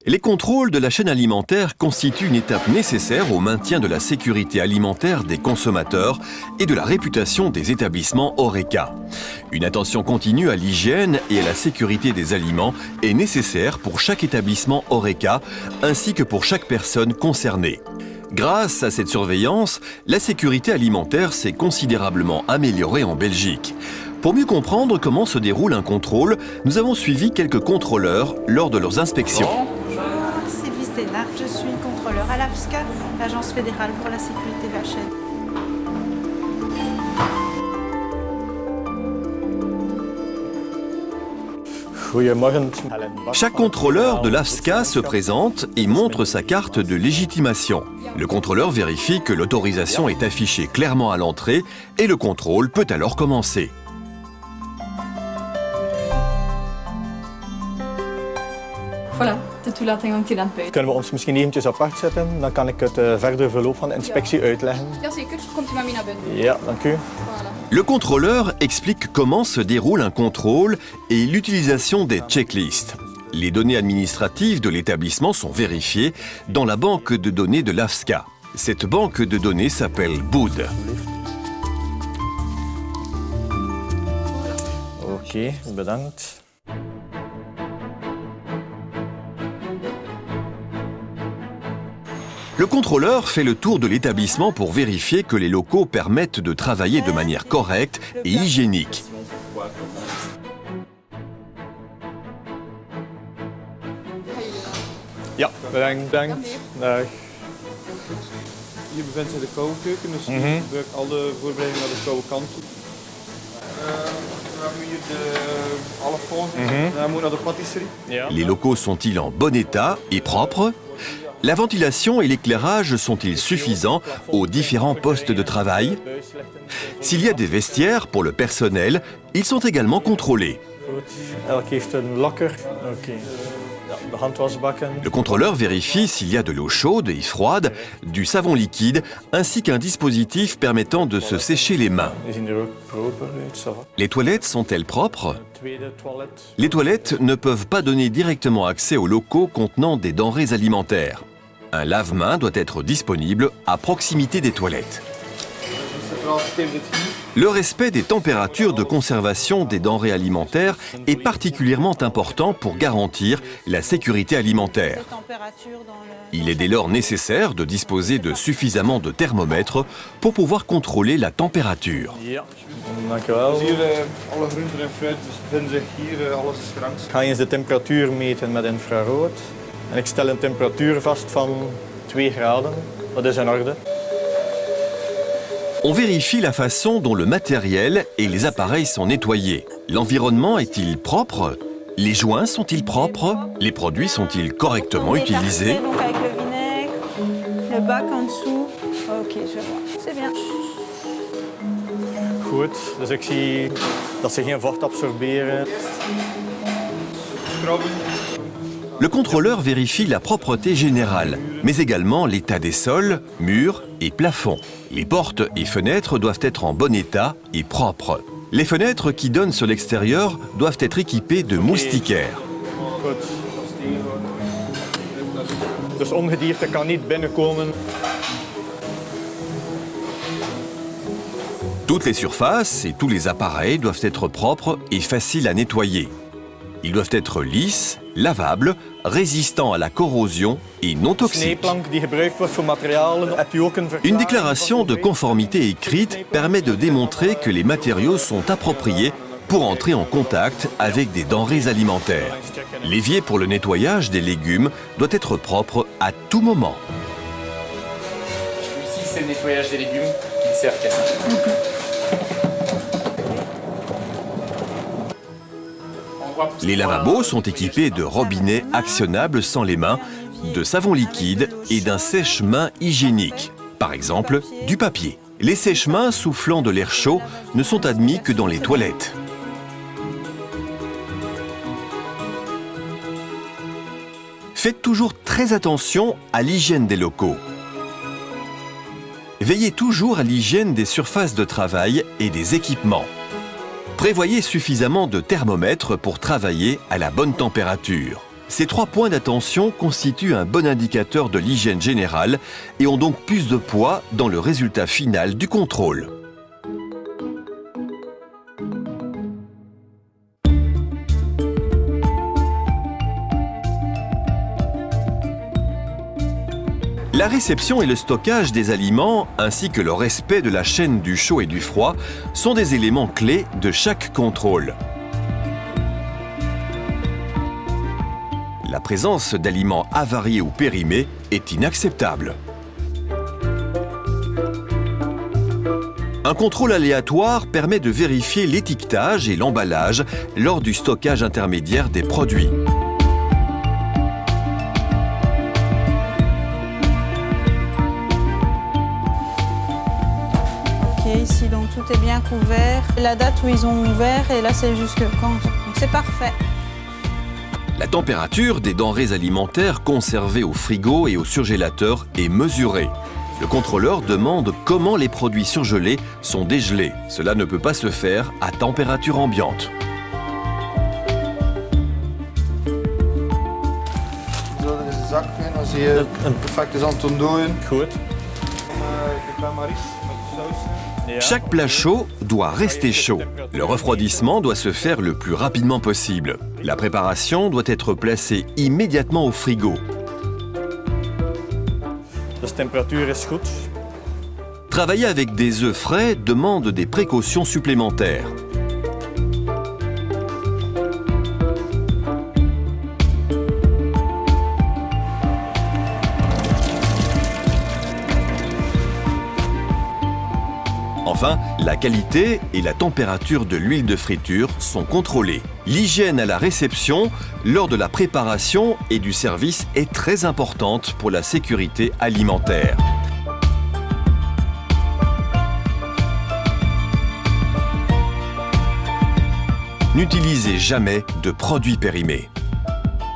Les contrôles de la chaîne alimentaire constituent une étape nécessaire au maintien de la sécurité alimentaire des consommateurs et de la réputation des établissements Horeca. Une attention continue à l'hygiène et à la sécurité des aliments est nécessaire pour chaque établissement Horeca ainsi que pour chaque personne concernée. Grâce à cette surveillance, la sécurité alimentaire s'est considérablement améliorée en Belgique. Pour mieux comprendre comment se déroule un contrôle, nous avons suivi quelques contrôleurs lors de leurs inspections. Bonjour, Sylvie Sténard, je suis contrôleur à l'AFSCA, l'Agence fédérale pour la sécurité de la chaîne. Chaque contrôleur de l'AFSCA se présente et montre sa carte de légitimation. Le contrôleur vérifie que l'autorisation est affichée clairement à l'entrée et le contrôle peut alors commencer. Voilà, de toelating hangt hier aan het buiten. Kunnen we ons misschien eventjes apart zetten? Dan kan ik het verdere verloop van de inspectie uitleggen. Jazeker, komt u maar mee naar binnen. Ja, dank u. Voilà. Le contrôleur explique comment se déroule un contrôle et l'utilisation des checklists. Les données administratives de l'établissement sont vérifiées dans la banque de données de l'AFSCA. Cette banque de données s'appelle BOOD. Oké, bedankt. Le contrôleur fait le tour de l'établissement pour vérifier que les locaux permettent de travailler de manière correcte et hygiénique. Ja, bedankt. Dag. Hier bevindt zich de koude keuken, dus je gebruikt alle voorbereidingen naar de koude kant toe. We hebben hier alle volgen, dan moet naar de pâtisserie. Ja. Les locaux sont-ils en bon état et propres ? La ventilation et l'éclairage sont-ils suffisants aux différents postes de travail ? S'il y a des vestiaires pour le personnel, ils sont également contrôlés. Elk heeft een lokker. Oké. Ja, de handwasbakken. Le contrôleur vérifie s'il y a de l'eau chaude et froide, du savon liquide, ainsi qu'un dispositif permettant de se sécher les mains. Die zien er ook proper uit, ça va. Les toilettes sont-elles propres ? Tweede toilet. Les toilettes ne peuvent pas donner directement accès aux locaux contenant des denrées alimentaires. Un lave-mains doit être disponible à proximité des toilettes. Le respect des températures de conservation des denrées alimentaires est particulièrement important pour garantir la sécurité alimentaire. Il est dès lors nécessaire de disposer de suffisamment de thermomètres pour pouvoir contrôler la température. Ja, dank u wel. Dus hier alle groenten en fruit bevinden zich hier, alles is gerangschikt. Ik ga eens de temperatuur meten met infrarood. En ik stel een temperatuur vast van 2 graden. Dat is in orde. On vérifie la façon dont le matériel et les appareils sont nettoyés. L'environnement est-il propre ? Les joints sont-ils propres ? Les produits sont-ils correctement utilisés ? Donc avec le vinaigre, le bac en dessous. Ok, je vois. C'est bien. Goed, dus ik zie dat ze geen vocht absorberen. Le contrôleur vérifie la propreté générale, mais également l'état des sols, murs et plafonds. Les portes et fenêtres doivent être en bon état et propres. Les fenêtres qui donnent sur l'extérieur doivent être équipées de moustiquaires. Goed. Dus ongedierte kan niet binnenkomen. Toutes les surfaces et tous les appareils doivent être propres et faciles à nettoyer. Ils doivent être lisses, lavables, résistants à la corrosion et non toxiques. Snijplank die gebruikt wordt voor materialen. Hebt u ook een verklaring Une déclaration de conformité écrite permet de démontrer que les matériaux sont appropriés pour entrer en contact avec des denrées alimentaires. L'évier pour le nettoyage des légumes doit être propre à tout moment. Ici, c'est le nettoyage des légumes qui sert qu'à ça. Les lavabos sont équipés de robinets actionnables sans les mains, de savon liquide et d'un sèche-mains hygiénique, par exemple du papier. Les sèche-mains soufflant de l'air chaud ne sont admis que dans les toilettes. Faites toujours très attention à l'hygiène des locaux. Veillez toujours à l'hygiène des surfaces de travail et des équipements. Prévoyez suffisamment de thermomètres pour travailler à la bonne température. Ces 3 points d'attention constituent un bon indicateur de l'hygiène générale et ont donc plus de poids dans le résultat final du contrôle. La réception et le stockage des aliments, ainsi que le respect de la chaîne du chaud et du froid, sont des éléments clés de chaque contrôle. La présence d'aliments avariés ou périmés est inacceptable. Un contrôle aléatoire permet de vérifier l'étiquetage et l'emballage lors du stockage intermédiaire des produits. Ici, donc tout est bien couvert. La date où ils ont ouvert et là c'est jusque quand. Donc c'est parfait. La température des denrées alimentaires conservées au frigo et au surgélateur est mesurée. Le contrôleur demande comment les produits surgelés sont dégelés. Cela ne peut pas se faire à température ambiante. Zo, er is een zak in, dan zie je een perfecte zand ontdooien. Goed. Ik ben maar iets met de saus. Chaque plat chaud doit rester chaud. Le refroidissement doit se faire le plus rapidement possible. La préparation doit être placée immédiatement au frigo. Dus de temperatuur is goed. Travailler avec des œufs frais demande des précautions supplémentaires. Enfin, la qualité et la température de l'huile de friture sont contrôlées. L'hygiène à la réception, lors de la préparation et du service est très importante pour la sécurité alimentaire. N'utilisez jamais de produits périmés.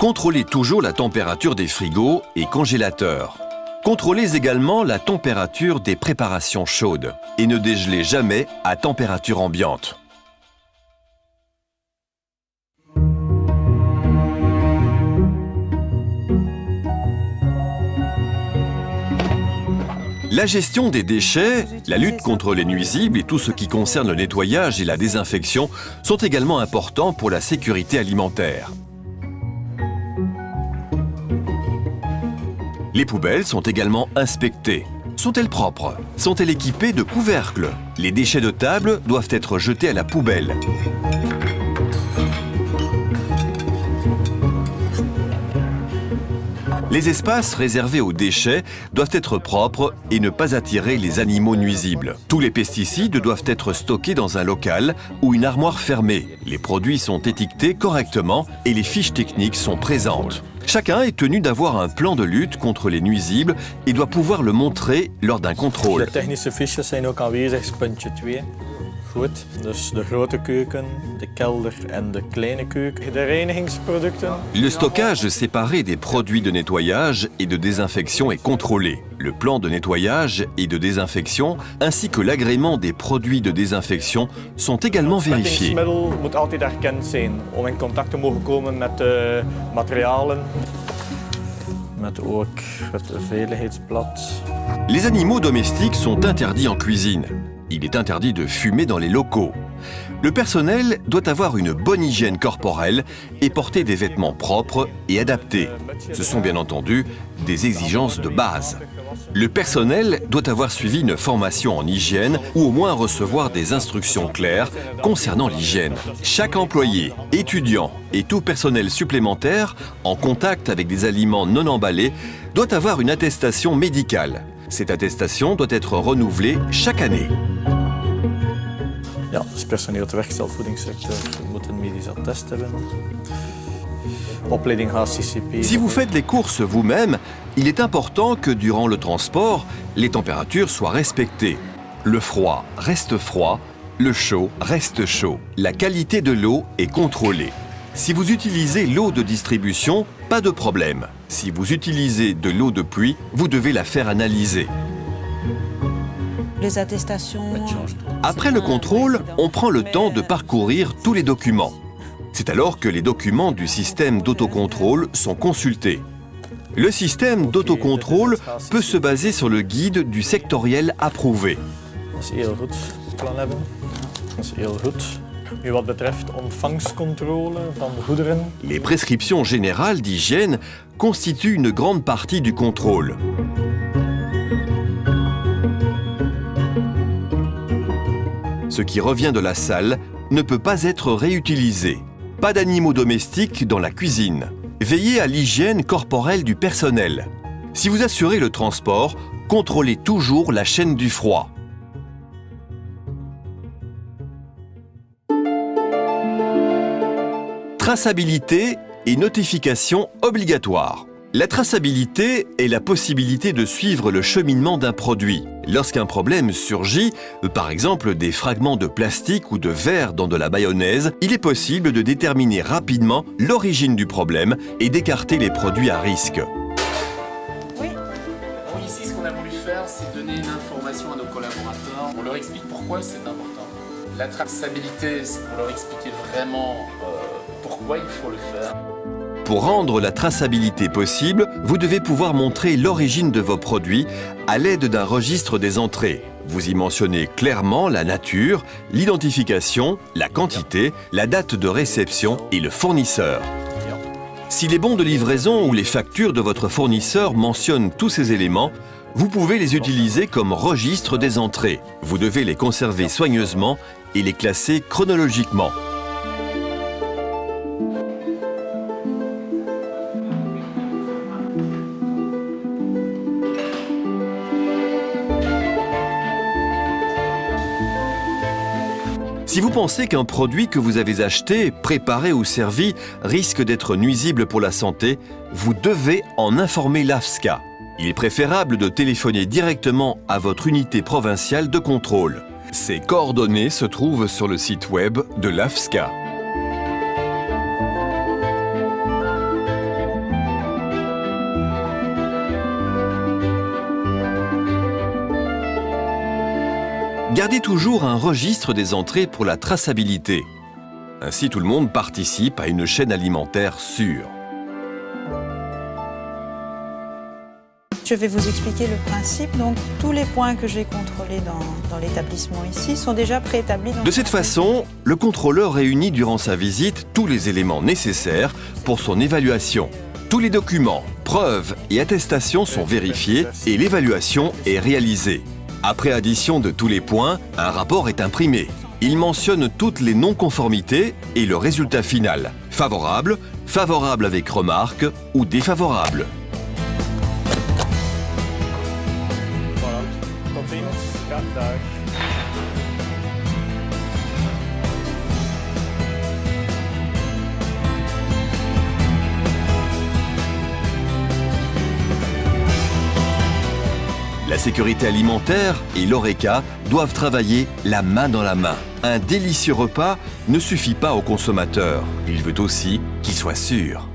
Contrôlez toujours la température des frigos et congélateurs. Contrôlez également la température des préparations chaudes et ne dégelez jamais à température ambiante. La gestion des déchets, la lutte contre les nuisibles et tout ce qui concerne le nettoyage et la désinfection sont également importants pour la sécurité alimentaire. Les poubelles sont également inspectées. Sont-elles propres? Sont-elles équipées de couvercles? Les déchets de table doivent être jetés à la poubelle. Les espaces réservés aux déchets doivent être propres et ne pas attirer les animaux nuisibles. Tous les pesticides doivent être stockés dans un local ou une armoire fermée. Les produits sont étiquetés correctement et les fiches techniques sont présentes. Chacun est tenu d'avoir un plan de lutte contre les nuisibles et doit pouvoir le montrer lors d'un contrôle. De technische fiches zijn ook aanwezig, puntje 2. Goed, dus de grote keuken, de kelder en de kleine keuken. De reinigingsproducten. Le stockage séparé des produits de nettoyage et de désinfection est contrôlé. Le plan de nettoyage et de désinfection ainsi que l'agrément des produits de désinfection sont également vérifiés. Het middel moet altijd erkend zijn om in contact te mogen komen met materialen. Met ook het veiligheidsblad. Les animaux domestiques sont interdits en cuisine. Il est interdit de fumer dans les locaux. Le personnel doit avoir une bonne hygiène corporelle et porter des vêtements propres et adaptés. Ce sont bien entendu des exigences de base. Le personnel doit avoir suivi une formation en hygiène ou au moins recevoir des instructions claires concernant l'hygiène. Chaque employé, étudiant et tout personnel supplémentaire en contact avec des aliments non emballés doit avoir une attestation médicale. Cette attestation doit être renouvelée chaque année. Ja, dus personeel te werkgesteld voedingssector moet een medisch attest hebben. Opleiding HCCP. Si vous faites les courses vous-même, il est important que durant le transport, les températures soient respectées. Le froid reste froid, le chaud reste chaud. La qualité de l'eau est contrôlée. Si vous utilisez l'eau de distribution, pas de problème. Si vous utilisez de l'eau de pluie, vous devez la faire analyser. Les attestations. Après le contrôle, on prend le temps de parcourir tous les documents. C'est alors que les documents du système d'autocontrôle sont consultés. Le système d'autocontrôle peut se baser sur le guide du sectoriel approuvé. Dat is heel goed, het plan hebben. Dat is heel goed. Nu wat betreft ontvangstcontrole van goederen. Les prescriptions générales d'hygiène constituent une grande partie du contrôle. Ce qui revient de la salle ne peut pas être réutilisé. Pas d'animaux domestiques dans la cuisine. Veillez à l'hygiène corporelle du personnel. Si vous assurez le transport, contrôlez toujours la chaîne du froid. Traçabilité et notification obligatoires. La traçabilité est la possibilité de suivre le cheminement d'un produit. Lorsqu'un problème surgit, par exemple des fragments de plastique ou de verre dans de la mayonnaise, il est possible de déterminer rapidement l'origine du problème et d'écarter les produits à risque. Oui. Bon, ici, ce qu'on a voulu faire, c'est donner une information à nos collaborateurs. On leur explique pourquoi c'est important. La traçabilité, c'est pour leur expliquer vraiment pourquoi il faut le faire. Pour rendre la traçabilité possible, vous devez pouvoir montrer l'origine de vos produits à l'aide d'un registre des entrées. Vous y mentionnez clairement la nature, l'identification, la quantité, la date de réception et le fournisseur. Si les bons de livraison ou les factures de votre fournisseur mentionnent tous ces éléments, vous pouvez les utiliser comme registre des entrées. Vous devez les conserver soigneusement et les classer chronologiquement. Si vous pensez qu'un produit que vous avez acheté, préparé ou servi risque d'être nuisible pour la santé, vous devez en informer l'AFSCA. Il est préférable de téléphoner directement à votre unité provinciale de contrôle. Ces coordonnées se trouvent sur le site web de l'AFSCA. Gardez toujours un registre des entrées pour la traçabilité. Ainsi, tout le monde participe à une chaîne alimentaire sûre. Je vais vous expliquer le principe. Donc, tous les points que j'ai contrôlés dans l'établissement ici sont déjà préétablis. De cette façon, le contrôleur réunit durant sa visite tous les éléments nécessaires pour son évaluation. Tous les documents, preuves et attestations sont vérifiés et l'évaluation est réalisée. Après addition de tous les points, un rapport est imprimé. Il mentionne toutes les non-conformités et le résultat final. Favorable, favorable avec remarque ou défavorable. Voilà. Tot ziens. Ja, dag. La sécurité alimentaire et l'ORECA doivent travailler la main dans la main. Un délicieux repas ne suffit pas au consommateur. Il veut aussi qu'il soit sûr.